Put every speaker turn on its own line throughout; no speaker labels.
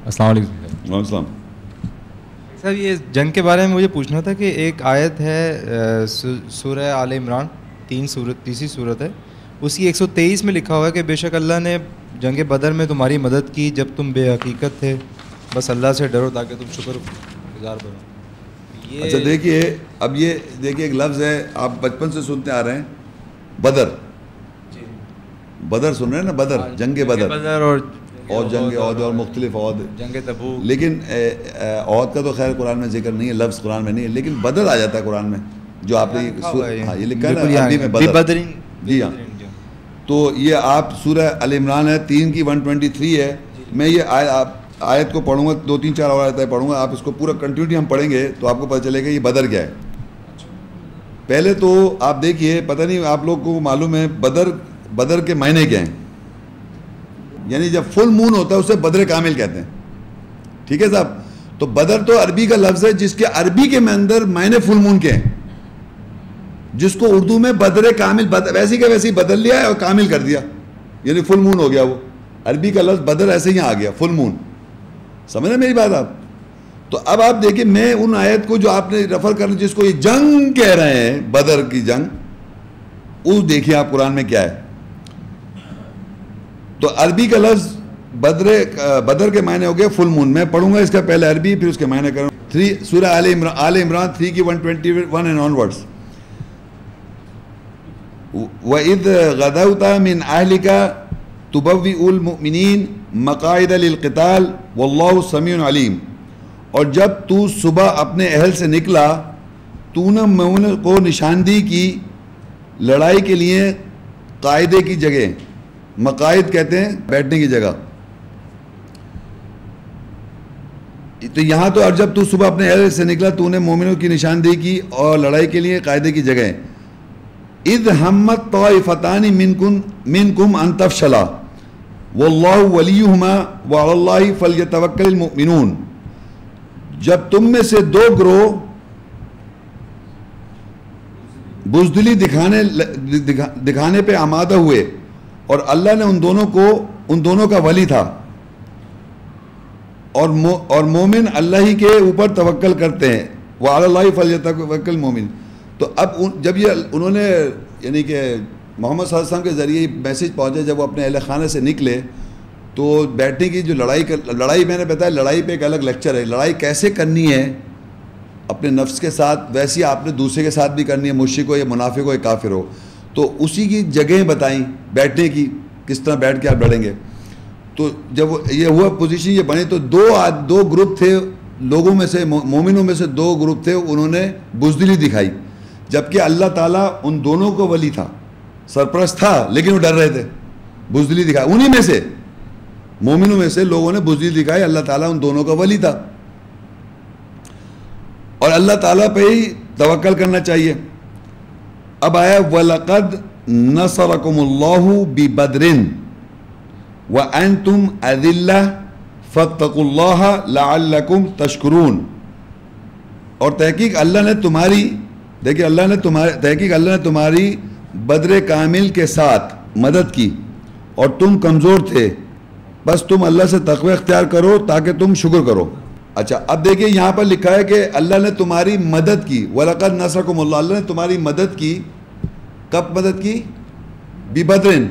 السلام علیکم.
وعلیکم السلام.
سر یہ جنگ کے بارے میں مجھے پوچھنا تھا کہ ایک آیت ہے سورہ آل عمران تیسری صورت ہے, اس کی 123 میں لکھا ہوا ہے کہ بے شک اللہ نے جنگ بدر میں تمہاری مدد کی جب تم بے حقیقت تھے, بس اللہ سے ڈرو تاکہ تم شکر گزار بنو.
اچھا دیکھیے, اب یہ دیکھیے ایک لفظ ہے آپ بچپن سے سنتے آ رہے ہیں, بدر. بدر سن رہے ہیں نا, بدر, جنگ بدر اور جنگ عہد اور مختلف عہد,
جنگ تبوک.
لیکن عہد کا تو خیر قرآن میں ذکر نہیں ہے, لفظ قرآن میں نہیں ہے, لیکن بدر آ جاتا ہے قرآن میں, جو آپ نے یہ لکھا ہے نا عربی میں بدر. جی ہاں, تو یہ آپ سورہ ال عمران ہے 3 کی 123 ہے. میں یہ آیت کو پڑھوں گا, 2-3-4 اور آیتیں پڑھوں گا, آپ اس کو پورا کنٹینیوٹی ہم پڑھیں گے تو آپ کو پتہ چلے گا یہ بدر کیا ہے. پہلے تو آپ دیکھیے, پتہ نہیں آپ لوگ کو معلوم ہے بدر کے معنی کیا ہیں. یعنی جب فل مون ہوتا ہے اسے بدر کامل کہتے ہیں, ٹھیک ہے صاحب. تو بدر تو عربی کا لفظ ہے جس کے عربی کے اندر معنی فل مون کے ہیں, جس کو اردو میں بدر کامل, ویسی کا ویسی بدل لیا ہے اور کامل کر دیا, یعنی فل مون ہو گیا وہ. عربی کا لفظ بدر ایسے ہی آ گیا, فل مون. سمجھ رہے میری بات آپ؟ تو اب آپ دیکھیں, میں ان آیت کو جو آپ نے ریفر کرنا جس کو یہ جنگ کہہ رہے ہیں, بدر کی جنگ, وہ دیکھیں آپ قرآن میں کیا ہے. تو عربی کا لفظ بدر کے معنی ہو گیا فل مون. میں پڑھوں گا اس کا پہلے عربی پھر اس کے معنی کروں. سورہ آل عمران 3 کی 121 اینڈ آن ورڈز. وَإِذْ غَدَوْتَ مِنْ أَهْلِكَ تُبَوِّئُ الْمُؤْمِنِينَ مَقَاعِدَ لِلْقِتَالِ وَاللَّهُ سَمِيعٌ عَلِيمٌ. اور جب تو صبح اپنے اہل سے نکلا تو نے مومنوں کو نشاندہی کی لڑائی کے لیے قاعدے کی جگہ. مقاعد کہتے ہیں بیٹھنے کی جگہ. تو یہاں تو اور جب تو صبح اپنے اہل سے نکلا تو نے مومنوں کی نشاندہی کی اور لڑائی کے لیے قاعدے کی جگہ. اذ ہمت طائفتان منکم ان تفشلا واللہ ولیہما وعلی اللہ فلیتوکل المؤمنون. جب تم میں سے دو گروہ بزدلی دکھانے پہ آمادہ ہوئے اور اللہ نے ان دونوں کا ولی تھا, اور مومن اللہ ہی کے اوپر توکل کرتے ہیں. وعلی اللہ فلیتوکل المؤمن. تو اب جب یہ انہوں نے یعنی کہ محمد صلی اللہ علیہ وسلم کے ذریعے میسیج پہنچا, جب وہ اپنے اہل خانے سے نکلے تو بیٹھنے کی جو لڑائی میں نے بتایا, لڑائی پہ ایک الگ لیکچر ہے. لڑائی کیسے کرنی ہے اپنے نفس کے ساتھ, ویسی آپ نے دوسرے کے ساتھ بھی کرنی ہے, مشرک ہو یا منافق ہو یا کافر ہو. تو اسی کی جگہیں بتائیں بیٹھنے کی, کس طرح بیٹھ کے آپ لڑیں گے. تو جب یہ ہوا پوزیشن یہ بنی تو دو گروپ تھے لوگوں میں سے, مومنوں میں سے دو گروپ تھے, انہوں نے بزدلی دکھائی, جبکہ اللہ تعالیٰ ان دونوں کو ولی تھا, سرپرست تھا, لیکن وہ ڈر رہے تھے. بزدلی دکھائی انہی میں سے, مومنوں میں سے لوگوں نے بزدلی دکھائی, اللہ تعالیٰ ان دونوں کا ولی تھا. اور اللہ تعالیٰ پہ ہی توکل کرنا چاہیے. اب آیا وَلَقَدْ نَصَرَكُمُ اللَّهُ بِبَدْرٍ وَأَنْتُمْ أَذِلَّةٌ فَاتَّقُوا اللَّهَ لَعَلَّكُمْ تَشْكُرُونَ. اور تحقیق اللہ نے تمہاری بدر کامل کے ساتھ مدد کی اور تم کمزور تھے, بس تم اللہ سے تقوی اختیار کرو تاکہ تم شکر کرو. اچھا اب دیکھیں یہاں پر لکھا ہے کہ اللہ نے تمہاری مدد کی. وَلَقَدْ نَصَرَكُمُ اللَّهُ, اللہ نے تمہاری مدد کی. کب مدد کی؟ بِبَدْرٍ,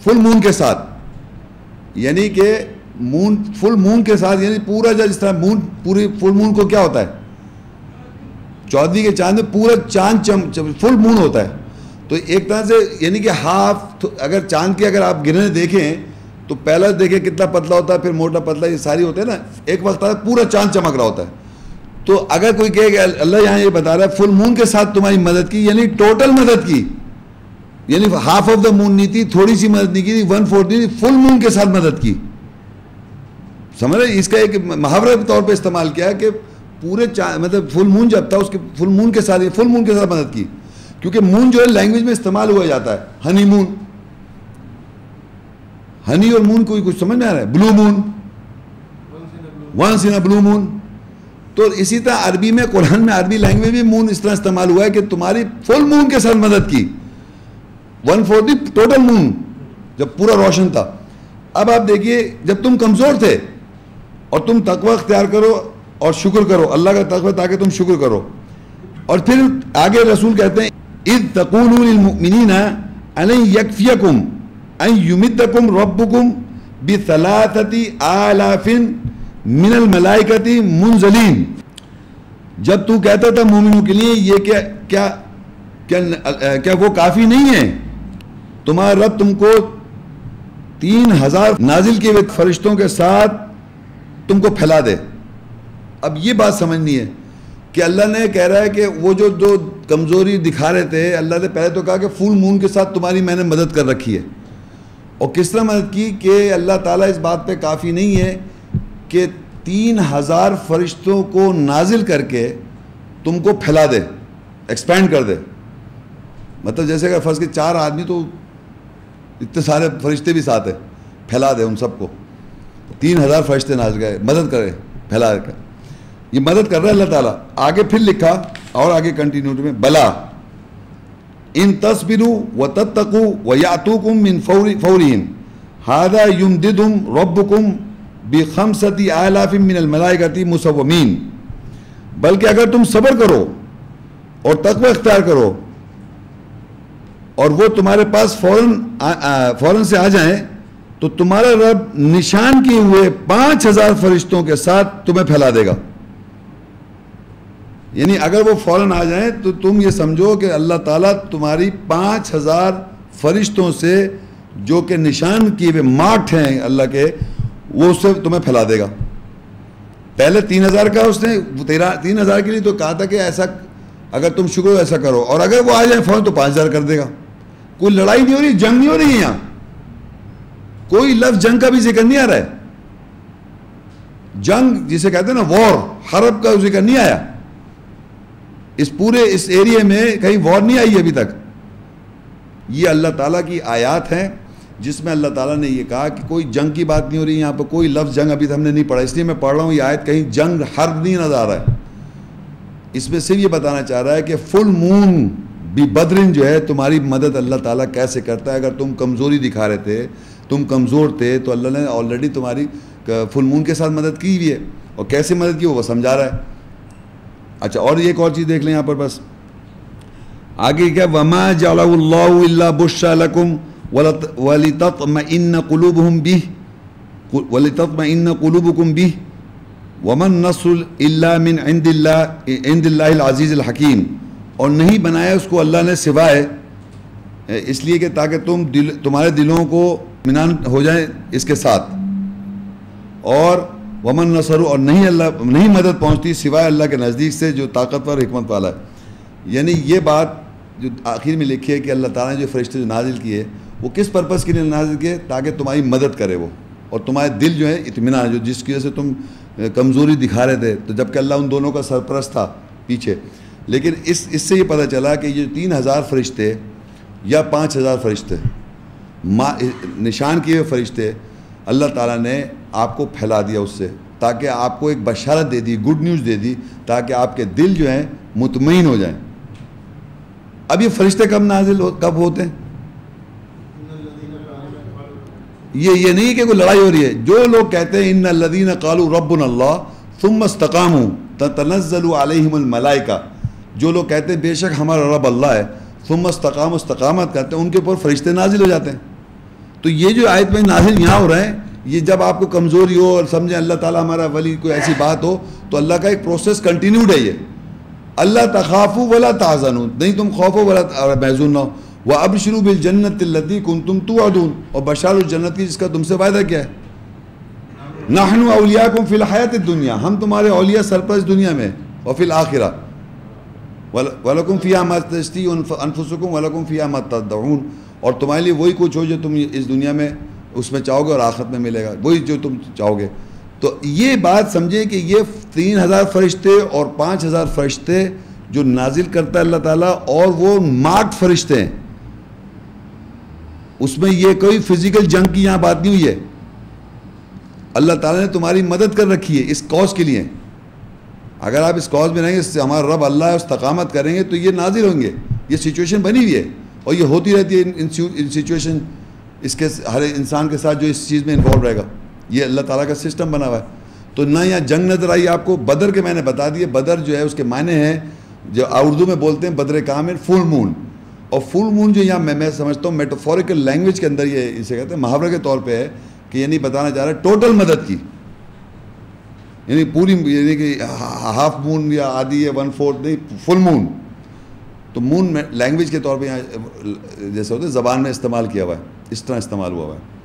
فل مون کے ساتھ. یعنی کہ فل مون کے ساتھ, یعنی پورا جس طرح پوری فل مون کو کیا ہوتا ہے, 14ویں کے چاند میں پورا چاند فل مون ہوتا ہے. تو ایک طرح سے یعنی کہ ہاف, اگر چاند کے اگر آپ گرنے دیکھیں تو پہلا دیکھیں کتنا پتلا ہوتا ہے, پھر موٹا پتلا, یہ ساری ہوتے ہیں نا, ایک وقت پورا چاند چمک رہا ہوتا ہے. تو اگر کوئی کہے کہ اللہ یہاں یہ بتا رہا ہے فل مون کے ساتھ تمہاری مدد کی, یعنی ٹوٹل مدد کی, یعنی ہاف آف دا مون نہیں تھی, تھوڑی سی مدد نہیں کی تھی, 1/4 نہیں تھی, فل مون کے ساتھ مدد کی. سمجھ رہے, اس کا ایک محاورے کے طور پہ استعمال کیا کہ پورے مطلب فل مون جب تھا اس کے فل مون کے ساتھ مدد کی. کیونکہ مون جو ہے لینگویج میں استعمال ہوا جاتا ہے, ہنی مون, ہنی اور مون کوئی کچھ سمجھ میں آ رہا ہے, بلو مون, وانس ان بلو مون. تو اسی طرح عربی میں, قرآن میں, عربی لینگویج میں مون اس طرح استعمال ہوا ہے کہ تمہاری فل مون کے ساتھ مدد کی, 1/4 ٹوٹل مون جب پورا روشن تھا. اب آپ دیکھیے جب تم کمزور تھے اور تم تقوی اختیار کرو اور شکر کرو, اللہ کا تقوی تاکہ تم شکر کرو. اور پھر آگے رسول کہتے ہیں اذ تقولوا للمؤمنین ان یکفیکم ان یمدکم ربکم بثلاثة آلاف من الملائکۃ منزلین. جب تو کہتا تھا مومنوں کے لیے یہ کیا وہ کافی نہیں ہے تمہارا رب تم کو 3000 نازل کیے ہوئے فرشتوں کے ساتھ تم کو پھیلا دے. اب یہ بات سمجھنی ہے کہ اللہ نے کہہ رہا ہے کہ وہ جو کمزوری دکھا رہے تھے, اللہ نے پہلے تو کہا کہ فل مون کے ساتھ تمہاری میں نے مدد کر رکھی ہے. اور کس طرح مدد کی کہ اللہ تعالیٰ اس بات پہ کافی نہیں ہے کہ 3000 فرشتوں کو نازل کر کے تم کو پھیلا دے, ایکسپینڈ کر دے. مطلب جیسے اگر فرض کے 4 آدمی تو اتنے سارے فرشتے بھی ساتھ ہیں, پھیلا دے ان سب کو. 3000 فرشتے نازل گئے, مدد کرے, پھیلا کر. یہ مدد کر رہا ہے اللہ تعالیٰ. آگے پھر لکھا اور آگے کنٹینیوٹی میں بلا ان تصبروا وتتقوا ويأتوكم من فورهم هذا يمددهم ربكم ب5000 من الملائکۃ مسومین. بلکہ اگر تم صبر کرو اور تقوی اختیار کرو اور وہ تمہارے پاس فوراً سے آ جائیں تو تمہارا رب نشان کیے ہوئے 5000 فرشتوں کے ساتھ تمہیں پھیلا دے گا. یعنی اگر وہ فوراً آ جائیں تو تم یہ سمجھو کہ اللہ تعالیٰ تمہاری 5000 فرشتوں سے جو کہ نشان کیے ہوئے مارکڈ ہیں اللہ کے, وہ اس سے تمہیں پھیلا دے گا. پہلے 3000 کا اس نے 3000 کے لیے تو کہا تھا کہ ایسا اگر تم شکر ایسا کرو, اور اگر وہ آ جائیں فوراً تو 5000 کر دے گا. کوئی لڑائی نہیں ہو رہی, جنگ نہیں ہو رہی ہے یہاں, کوئی لفظ جنگ کا بھی ذکر نہیں آ رہا ہے. جنگ جسے کہتے ہیں نا وار, حرب کا ذکر نہیں آیا. اس پورے اس ایریے میں کہیں وار نہیں آئی ابھی تک. یہ اللہ تعالیٰ کی آیات ہیں جس میں اللہ تعالیٰ نے یہ کہا کہ کوئی جنگ کی بات نہیں ہو رہی یہاں پہ, کوئی لفظ جنگ ابھی ہم نے نہیں پڑھا, اس لیے میں پڑھ رہا ہوں یہ آیت. کہیں جنگ حرب نہیں نظر آ رہا ہے. اس میں صرف یہ بتانا چاہ رہا ہے کہ فل مون بھی بدرن جو ہے تمہاری مدد اللہ تعالیٰ کیسے کرتا ہے. اگر تم کمزوری دکھا رہے تھے, تم کمزور تھے, تو اللہ نے آلریڈی تمہاری فل مون کے ساتھ مدد کی ہوئی ہے. اور کیسے مدد کی وہ سمجھا رہا ہے. اچھا, اور ایک اور چیز دیکھ لیں یہاں پر بس آگے کیا, وما جعلہ اللہ الا بشرى لکم ولتطمئن قلوبہم بہ ولتطمئن قلوبکم بہ وما النصر الا من عند اللہ العزیز الحکیم. اور نہیں بنایا اس کو اللہ نے سوائے اس لیے کہ تاکہ تمہارے دلوں کو اطمینان ہو جائے اس کے ساتھ. اور ومن نصر, اور نہیں مدد پہنچتی سوائے اللہ کے نزدیک سے جو طاقتور حکمت والا ہے. یعنی یہ بات جو آخر میں لکھی ہے کہ اللہ تعالیٰ نے جو فرشتے جو نازل کیے وہ کس پرپس کے لیے نازل کیے, تاکہ تمہاری مدد کرے وہ, اور تمہارے دل جو ہے اطمینان, جو جس کی وجہ سے تم کمزوری دکھا رہے تھے, تو جبکہ اللہ ان دونوں کا سرپرست تھا پیچھے. لیکن اس سے یہ پتہ چلا کہ یہ 3000 فرشتے یا 5000 فرشتے نشان کیے ہوئے فرشتے اللہ تعالیٰ نے آپ کو پھیلا دیا اس سے, تاکہ آپ کو ایک بشارت دے دی, گڈ نیوز دے دی, تاکہ آپ کے دل جو ہیں مطمئن ہو جائیں. اب یہ فرشتے کب ہوتے ہیں؟ یہ نہیں کہ کوئی لڑائی ہو رہی ہے. جو لوگ کہتے ہیں ان الذین قالوا ربنا اللہ ثم استقاموا تتنزل علیہم الملائکہ, جو لوگ کہتے ہیں بے شک ہمارا رب اللہ ہے, ثم استقاموا, استقامت کرتے ہیں, ان کے اوپر فرشتے نازل ہو جاتے ہیں. تو یہ جو آیت میں نازل یہاں ہو رہے ہیں, یہ جب آپ کو کمزوری ہو اور سمجھیں اللہ تعالیٰ ہمارا ولی, کوئی ایسی بات ہو, تو اللہ کا ایک پروسیس کنٹینیوڈ ہے. یہ اللہ تخافوا ولا تحزنوا, نہیں تم خوف ہو ولا محزون نہ ہو. وابشروا بالجنۃ التي كنتم توعدون, اور بشار الجنت کی جس کا تم سے وعدہ کیا ہے. نحن اولیاءکم فی الحیاۃ الدنیا, ہم تمہارے اولیاء سرپرست دنیا میں, وفی الآخرہ ولکم فیہا ما تشتہی انفسکم ولکم فیہا ما تدعون, اور تمہارے لیے وہی کچھ ہو جو تم اس دنیا میں اس میں چاہو گے اور آخرت میں ملے گا, وہی جو تم چاہو گے. تو یہ بات سمجھیں کہ یہ 3000 فرشتے اور 5000 فرشتے جو نازل کرتا ہے اللہ تعالیٰ, اور وہ مارکڈ فرشتے ہیں, اس میں یہ کوئی فزیکل جنگ کی یہاں بات نہیں ہوئی ہے. اللہ تعالیٰ نے تمہاری مدد کر رکھی ہے اس کاز کے لیے. اگر آپ اس کاز میں رہیں گے, اس سے ہمارا رب اللہ ہے, استقامت کریں گے, تو یہ نازل ہوں گے. یہ سچویشن بنی ہوئی ہے اور یہ ہوتی رہتی ہے ان سچویشن, اس کے ہر انسان کے ساتھ جو اس چیز میں انوالو رہے گا. یہ اللہ تعالیٰ کا سسٹم بنا ہوا ہے. تو نہ یہاں جنگ نظر آئی آپ کو. بدر کے میں نے بتا دیے, بدر جو ہے اس کے معنی ہیں جو اردو میں بولتے ہیں بدر کامل, فل مون. اور فل مون جو یہاں میں سمجھتا ہوں میٹافوریکل لینگویج کے اندر یہ اسے کہتے ہیں محاورے کے طور پہ ہے کہ یعنی بتانا چاہ رہا ہے ٹوٹل مدد کی, یعنی پوری, یعنی کہ ہاف مون یا آدھی ہے 1/4 نہیں, فل مون. تو مون میں لینگویج کے طور پہ یہاں جیسے ہوتے ہیں زبان میں استعمال کیا ہوا ہے, اس طرح استعمال ہوا ہوا ہے.